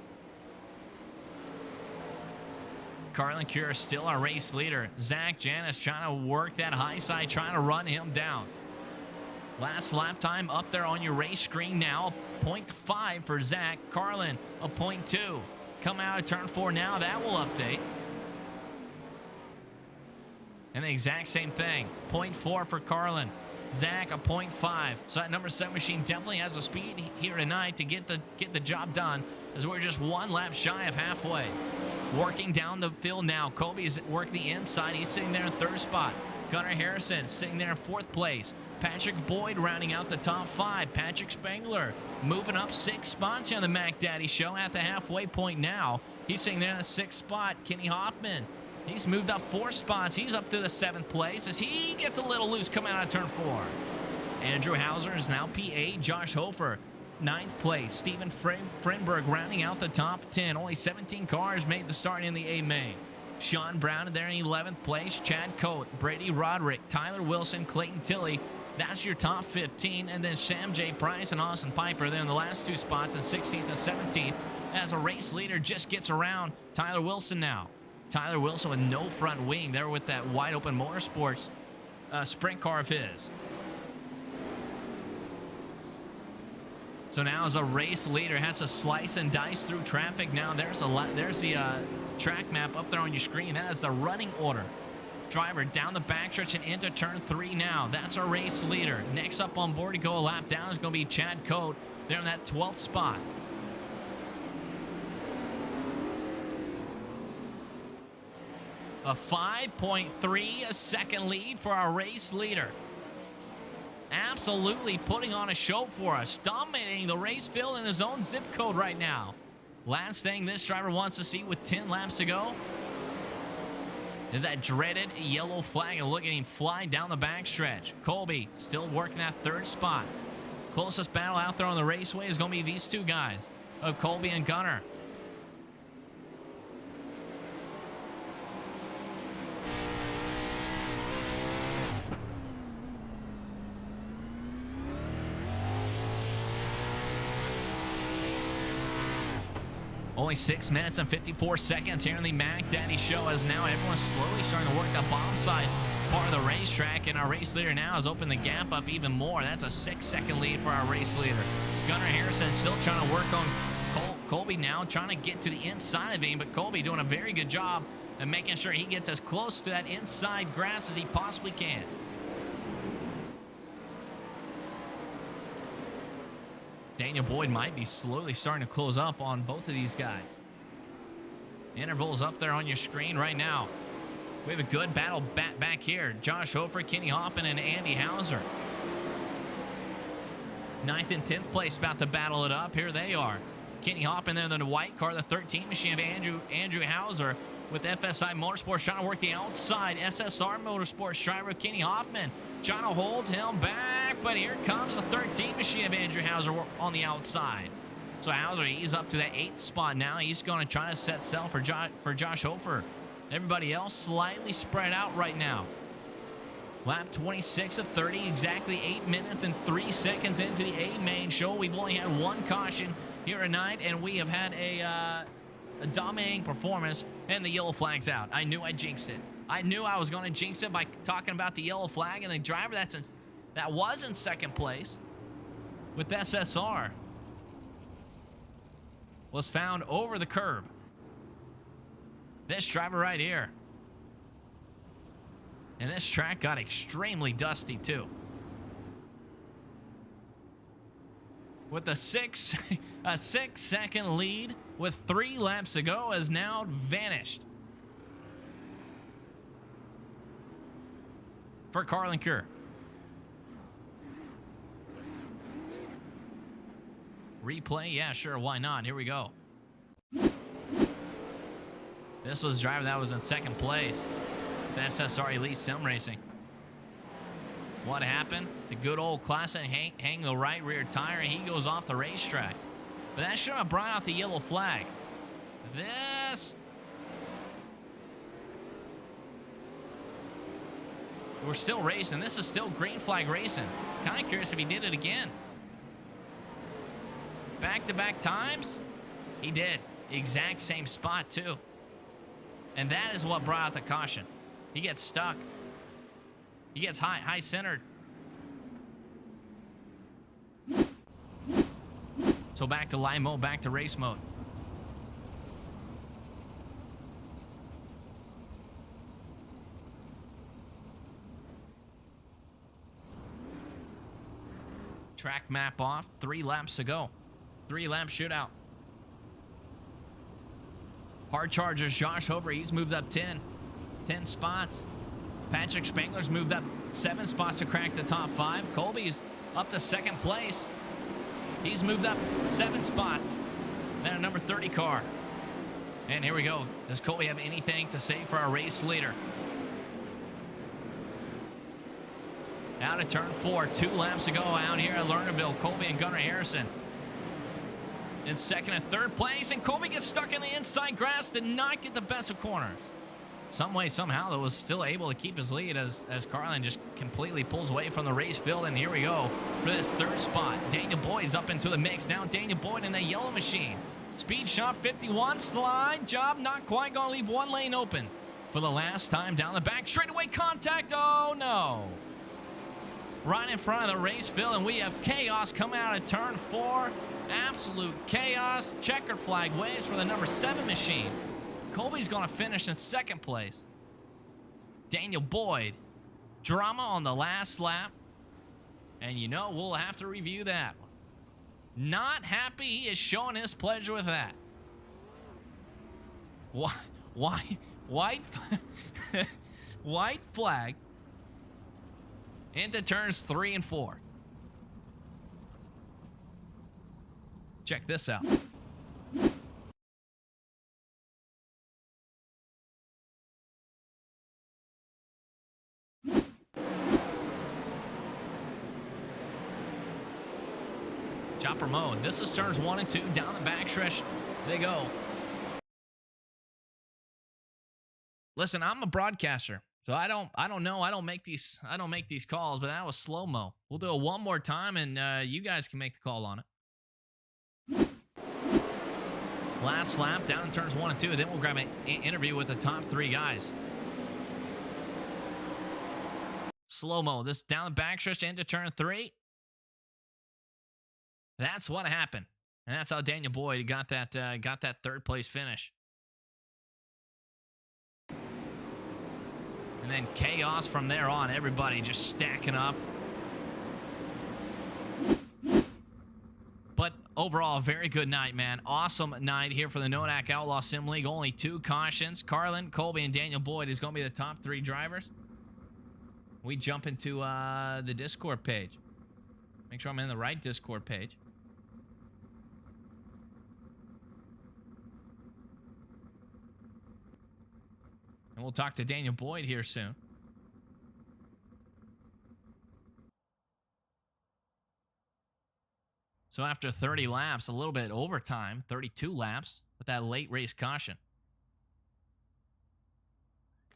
Carlin Cure still our race leader. Zach Janis trying to work that high side, trying to run him down. Last lap time up there on your race screen now. 0.5 for Zach. Carlin, a 0.2. Come out of turn 4 now. That will update. And the exact same thing. 0.4 for Carlin. Zach, a 0.5. So that number 7 machine definitely has the speed here tonight to get the job done, as we're just 1 lap shy of halfway. Working down the field now. Colby's working the inside. He's sitting there in 3rd spot. Gunnar Harrison sitting there in 4th place. Patrick Boyd rounding out the top 5. Patrick Spangler moving up 6 spots here on the Mac Daddy Show at the halfway point now. He's sitting there in the 6th spot. Kenny Hoffman, he's moved up 4 spots. He's up to the 7th place as he gets a little loose coming out of turn 4. Andrew Hauser is now P8. Josh Hofer, 9th place. Steven Frenberg rounding out the top 10. Only 17 cars made the start in the A main. Sean Brown there in 11th place. Chad Coate, Brady Roderick, Tyler Wilson, Clayton Tilley. That's your top 15. And then Sam J. Price and Austin Piper there in the last 2 spots in 16th and 17th as a race leader just gets around Tyler Wilson now. Tyler Wilson with no front wing there with that wide open motorsports sprint car of his. So now as a race leader has to slice and dice through traffic. Now there's the track map up there on your screen. That is the running order. Driver down the backstretch and into turn 3 now. That's our race leader. Next up on board to go a lap down is going to be Chad Coate there in that 12th spot. A 5.3 second lead for our race leader. Absolutely putting on a show for us. Dominating the race field in his own zip code right now. Last thing this driver wants to see with 10 laps to go is that dreaded yellow flag, and look at him fly down the backstretch. Colby still working that 3rd spot. Closest battle out there on the raceway is going to be these 2 guys of Colby and Gunnar. Only 6 minutes and 54 seconds here in the Mac Daddy Show, as now everyone's slowly starting to work the bomb side part of the racetrack, and our race leader now has opened the gap up even more. That's a 6-second lead for our race leader. Gunnar Harrison still trying to work on Colby now, trying to get to the inside of him, but Colby doing a very good job of making sure he gets as close to that inside grass as he possibly can. Daniel Boyd might be slowly starting to close up on both of these guys. Intervals up there on your screen right now. We have a good battle back here. Josh Hofer, Kenny Hoffman, and Andy Hauser. 9th and 10th place about to battle it up. Here they are. Kenny Hoffman there in the white car, the 13 machine of Andrew Hauser with FSI Motorsports trying to work the outside. SSR Motorsports driver Kenny Hoffman trying to hold him back, but here comes the 13 machine of Andrew Hauser on the outside. So Hauser, he's up to the 8th spot now. He's going to try to set sail for Josh Hofer. Everybody else slightly spread out right now. Lap 26 of 30, exactly 8 minutes and 3 seconds into the A main show. We've only had 1 caution here tonight, and we have had a dominating performance, and the yellow flag's out. I knew I jinxed it. I knew I was going to jinx it by talking about the yellow flag, and the driver that was in 2nd place with SSR was found over the curb. This driver right here. And this track got extremely dusty too. With a 6-second lead with 3 laps to go has now vanished for Carlin Kerr. Replay? Yeah, sure. Why not? Here we go. This was a driver that was in 2nd place. The SSR Elite Sim Racing. What happened? The good old classic hang the right rear tire, and he goes off the racetrack. But that should have brought out the yellow flag. This... We're still racing. This is still green flag racing. Kind of curious if he did it again. Back-to-back times? He did. Exact same spot, too. And that is what brought out the caution. He gets stuck. He gets high-centered. So back to live mode, back to race mode. Track map off. 3 laps to go. 3-lap shootout. Hard Chargers, Josh Hover, he's moved up 10 spots. Patrick Spangler's moved up 7 spots to crack the top 5. Colby's up to 2nd place. He's moved up 7 spots. Then a number 30 car. And here we go. Does Colby have anything to say for our race leader? Out of turn 4, 2 laps to go out here at Lernerville. Colby and Gunnar Harrison in 2nd and 3rd place, and Colby gets stuck in the inside grass, did not get the best of corners. Some way, somehow, though, was still able to keep his lead as Carlin just completely pulls away from the race field. And here we go for this 3rd spot. Daniel Boyd's up into the mix. Now Daniel Boyd in the yellow machine. Speed shot 51, slide job, not quite going to leave 1 lane open for the last time down the back. Straightaway contact, oh no. Right in front of the race field, and we have chaos coming out of turn 4. Absolute chaos. Checker flag waves for the number 7 machine. Colby's going to finish in 2nd place. Daniel Boyd, drama on the last lap. And you know, we'll have to review that one. Not happy he is showing his pleasure with that. Why? White flag into turns 3 and 4. Check this out. Chopper mode. This is turns 1 and 2. Down the backstretch they go. Listen, I'm a broadcaster, so I don't know. I don't make these calls, but that was slow-mo. We'll do it one more time, and you guys can make the call on it. Last lap, down in turns 1 and 2. Then we'll grab an interview with the top 3 guys. Slow-mo. This down the backstretch into turn 3. That's what happened. And that's how Daniel Boyd got that 3rd place finish. And then chaos from there on. Everybody just stacking up. But overall, a very good night, man. Awesome night here for the NODAK Outlaw Sim League. Only 2 cautions. Carlin, Colby, and Daniel Boyd is going to be the top 3 drivers. We jump into the Discord page. Make sure I'm in the right Discord page. And we'll talk to Daniel Boyd here soon. So after 30 laps, a little bit overtime, 32 laps, with that late race caution.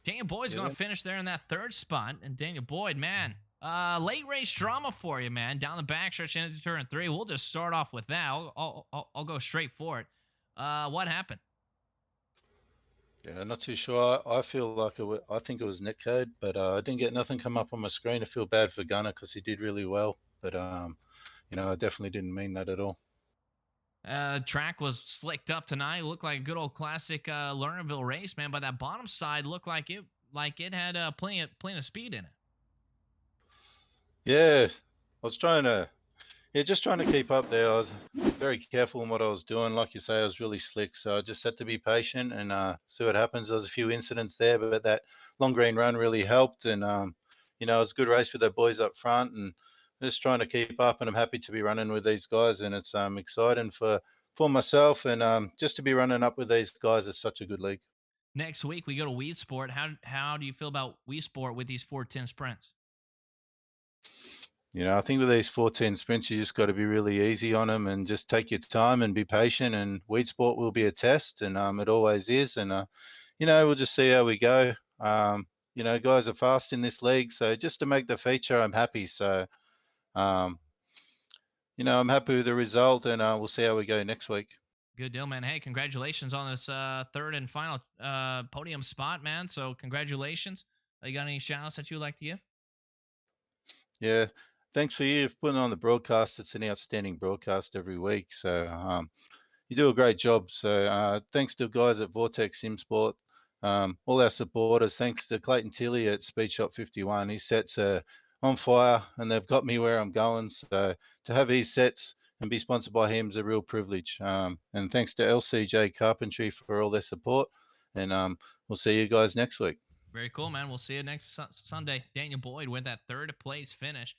Daniel Boyd's going to finish there in that 3rd spot. And Daniel Boyd, man, late race drama for you, man. Down the backstretch into turn 3. We'll just start off with that. I'll go straight for it. What happened? Yeah, not too sure. I feel like I think it was netcode, but I didn't get nothing come up on my screen. I feel bad for Gunnar because he did really well, but you know, I definitely didn't mean that at all. Track was slicked up tonight. Looked like a good old classic Lernerville race, man. But that bottom side looked like it had plenty of speed in it. Yeah, I was trying to, yeah, just trying to keep up there. I was very careful in what I was doing. Like you say, I was really slick, so I just had to be patient and see what happens. There was a few incidents there, but that long green run really helped, and it was a good race with the boys up front, and just trying to keep up. And I'm happy to be running with these guys, and it's exciting for myself, and just to be running up with these guys is such a good league. Next week we go to Weed Sport. How do you feel about Weed Sport with these 410 sprints? I think with these 14 sprints, you just got to be really easy on them and just take your time and be patient. And weed sport will be a test, and it always is. And we'll just see how we go. Guys are fast in this league, so just to make the feature, I'm happy. So, um, I'm happy with the result, and we'll see how we go next week. Good deal, man. Hey, congratulations on this third and final podium spot, man. So congratulations. You got any shout outs that you would like to give? Yeah, thanks for you for putting on the broadcast. It's an outstanding broadcast every week. So, you do a great job. So thanks to guys at Vortex Simsport, all our supporters. Thanks to Clayton Tilley at Speed Shop 51. His sets are on fire, and they've got me where I'm going. So to have his sets and be sponsored by him is a real privilege. And thanks to LCJ Carpentry for all their support. And we'll see you guys next week. Very cool, man. We'll see you next Sunday. Daniel Boyd with that third place finish.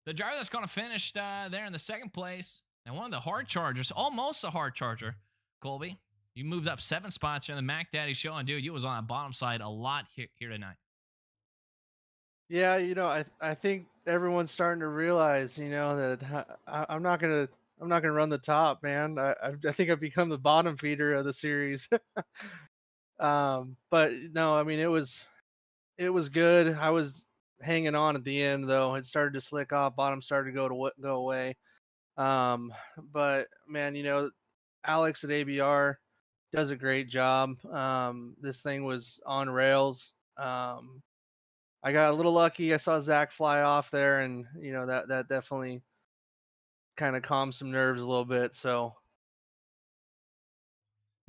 The driver that's going to finish there in the second place, and one of the hard chargers, almost a hard charger, Colby. You moved up 7 spots here in the Mac Daddy show, and dude, you was on the bottom side a lot here tonight. Yeah, I think everyone's starting to realize, that I'm not gonna run the top, man. I think I've become the bottom feeder of the series. But no, I mean it was good. I was hanging on at the end though. It started to slick off. Bottom started to go away. Um, but man, Alex at ABR does a great job. This thing was on rails. I got a little lucky. I saw Zach fly off there, and that definitely kind of calmed some nerves a little bit. So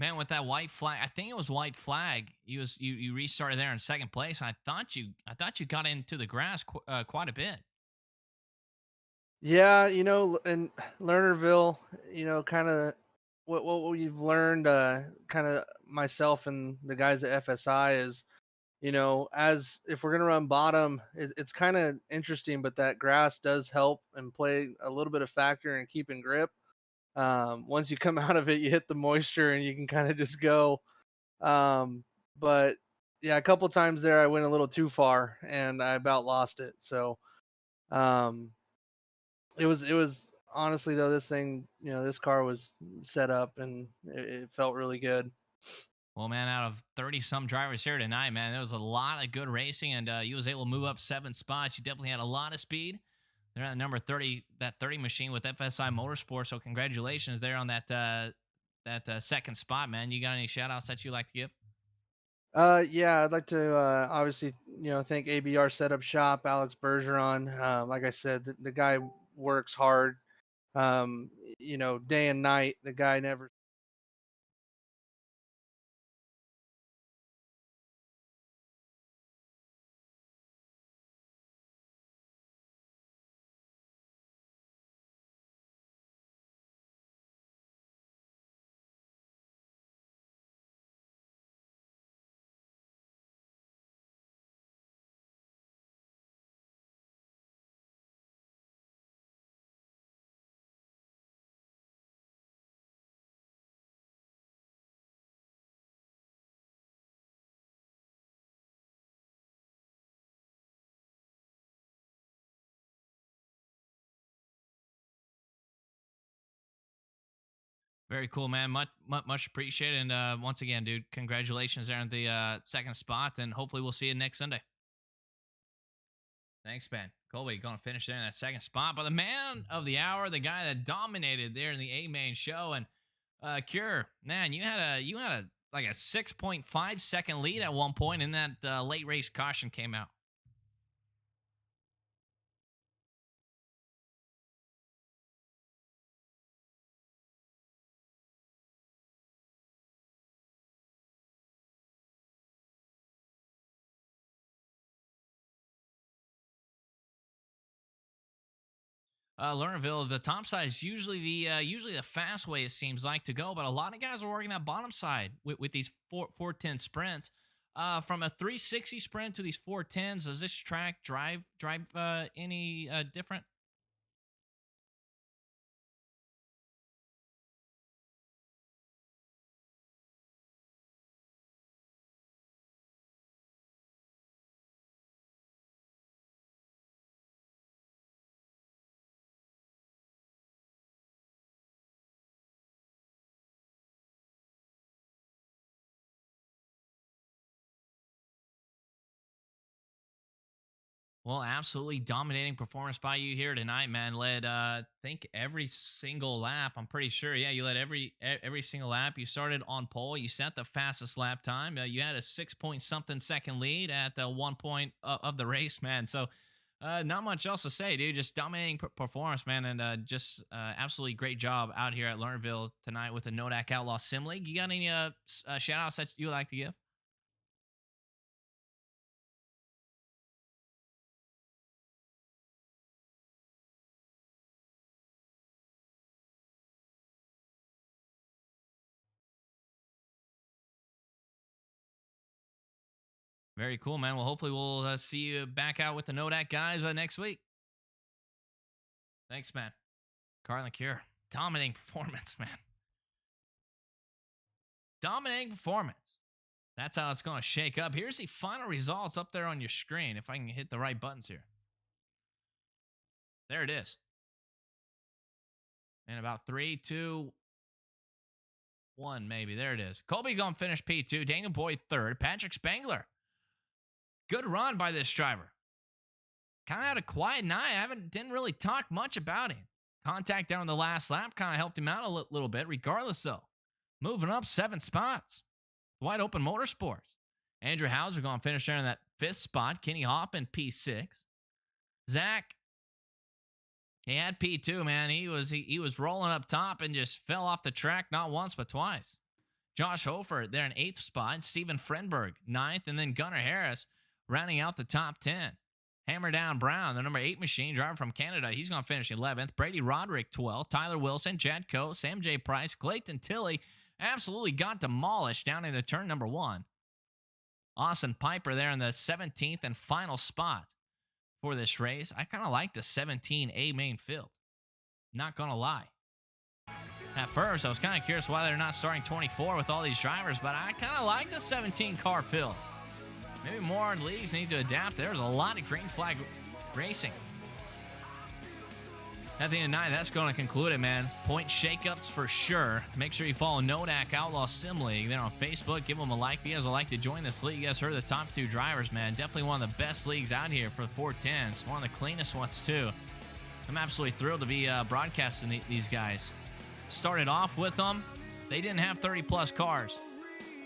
Man, with that white flag, I think it was white flag. You restarted there in second place. I thought you got into the grass quite a bit. yeah, and Lernerville, kind of what we've learned, kind of myself and the guys at FSI is, as if we're gonna run bottom, it's kind of interesting, but that grass does help and play a little bit of factor in keeping grip. Once you come out of it, you hit the moisture and you can kind of just go. But yeah, a couple times there I went a little too far and I about lost it. So um, it was honestly though this thing, this car was set up and it felt really good. Well, man, out of 30 some drivers here tonight, man, there was a lot of good racing, and you was able to move up 7 spots. You definitely had a lot of speed. They're at number 30, that 30 machine with FSI Motorsport. So congratulations there on that second spot, man. You got any shout outs that you like to give? Yeah, I'd like to obviously thank ABR Setup Shop, Alex Bergeron. Like I said, the guy works hard. Um, day and night. The guy never Very cool, man. Much appreciated. And once again, dude, congratulations there on the second spot. And hopefully we'll see you next Sunday. Thanks, man. Colby going to finish there in that second spot. But the man of the hour, the guy that dominated there in the A main show, and Cure, man, you had a like a 6.5 second lead at one point, and that late race caution came out. Lernerville, the top side is usually the fast way, it seems like, to go, but a lot of guys are working that bottom side with these 410 sprints. From a 360 sprint to these 410s, does this track drive any different? Well, absolutely dominating performance by you here tonight, man. Led, I think every single lap. I'm pretty sure. Yeah, you led every single lap. You started on pole. You set the fastest lap time. You had a 6 point something second lead at the 1 point of the race, man. So, not much else to say, dude. Just dominating performance, man, and just absolutely great job out here at Lernerville tonight with the NODAK Outlaw Sim League. You got any shout outs that you would like to give? Very cool, man. Well, hopefully we'll see you back out with the NODAK guys next week. Thanks, man. Carlin Cure. Dominating performance, man. Dominating performance. That's how it's going to shake up. Here's the final results up there on your screen, if I can hit the right buttons here. There it is. In about 3, 2, 1, maybe. There it is. Colby Gum finished P2. Daniel Boyd third. Patrick Spangler. Good run by this driver. Kind of had a quiet night. Didn't really talk much about him. Contact down on the last lap kind of helped him out a little bit. Regardless, though, moving up 7 spots. Wide Open Motorsports. Andrew Hauser going to finish there in that 5th spot. Kenny Hoppin P6. Zach, he had P2, man. He was rolling up top and just fell off the track not once but twice. Josh Hofer there in 8th spot. Steven Frenberg 9th, and then Gunnar Harris rounding out the top 10. Hammer Down Brown, the number 8 machine driver from Canada. He's going to finish 11th. Brady Roderick 12th. Tyler Wilson, Chad Coe, Sam J. Price, Clayton Tilley absolutely got demolished down in the turn number 1. Austin Piper there in the 17th and final spot for this race. I kind of like the 17A main field. Not going to lie. At first, I was kind of curious why they're not starting 24 with all these drivers, but I kind of like the 17 car field. Maybe more leagues need to adapt. There's a lot of green flag racing. At the end of the night, that's going to conclude it, man. Point shakeups for sure. Make sure you follow NODAK Outlaw Sim League there on Facebook. Give them a like if you guys would like to join this league. You guys heard the top 2 drivers, man. Definitely one of the best leagues out here for the 410s. One of the cleanest ones, too. I'm absolutely thrilled to be broadcasting these guys. Started off with them. They didn't have 30-plus cars.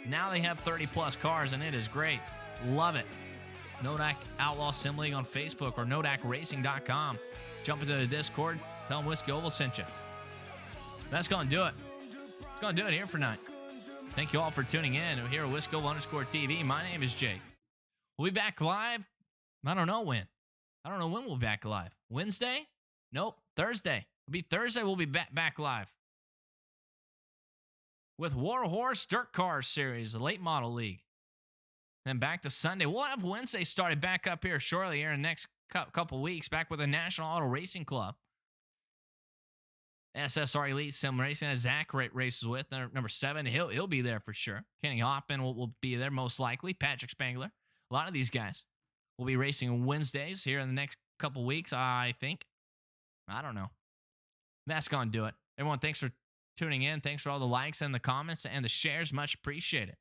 Now they have 30-plus cars, and it is great. Love it. NODAK Outlaw Sim League on Facebook or NODAKRacing.com. Jump into the Discord. Tell them Whiskey Oval sent you. That's going to do it. It's going to do it here for tonight. Thank you all for tuning in. We're here at Whiskey Oval _TV. My name is Jake. We'll be back live. I don't know when. I don't know when we'll be back live. Wednesday? Nope. Thursday. It'll be Thursday. We'll be back live with War Horse Dirt Cars Series, the late model league. Then back to Sunday. We'll have Wednesday started back up here shortly here in the next couple weeks, back with the National Auto Racing Club. SSR Elite Sim Racing that Zach races with, number 7. He'll be there for sure. Kenny Hoppin will be there most likely. Patrick Spangler. A lot of these guys will be racing Wednesdays here in the next couple weeks, I think. I don't know. That's going to do it. Everyone, thanks for tuning in. Thanks for all the likes and the comments and the shares. Much appreciated.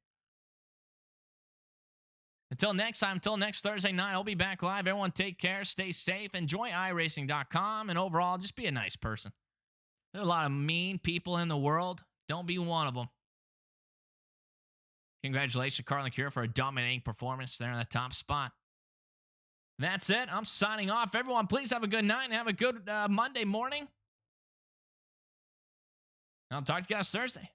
Until next time, until next Thursday night, I'll be back live. Everyone take care, stay safe, enjoy iRacing.com, and overall, just be a nice person. There are a lot of mean people in the world. Don't be one of them. Congratulations, Carlin Cure, for a dominating performance there in the top spot. That's it. I'm signing off. Everyone, please have a good night and have a good Monday morning. I'll talk to you guys Thursday.